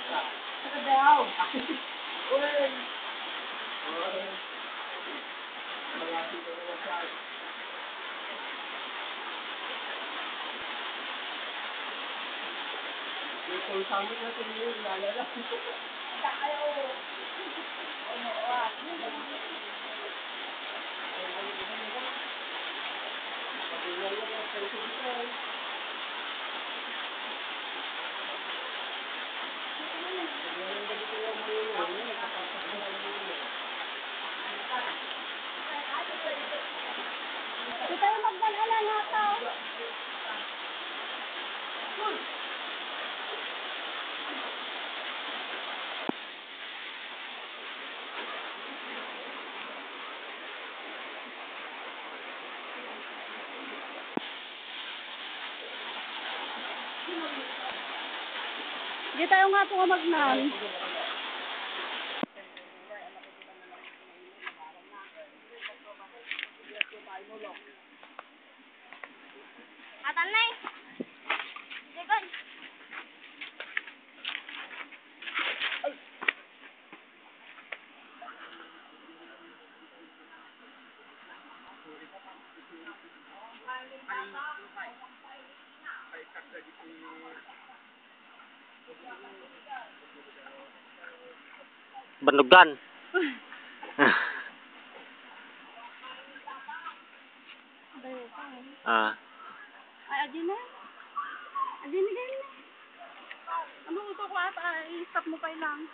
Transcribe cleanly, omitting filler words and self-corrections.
Nakadaw. Uy! Malapit na naman sa akin. Yung kung samot na tingin, lalala. Tayo. Ano, Pagulay lang ang peso dito. Pagulay lang dito yung mga kapagpagulan mo yun. Di tayo magdalala nga to. Di tayo nga po magnan. Atanay. Jegon. Banugan. Ah. Ay, adi na. Adi na ganyan. Ano ito ko ata? I-stop mo pa lang.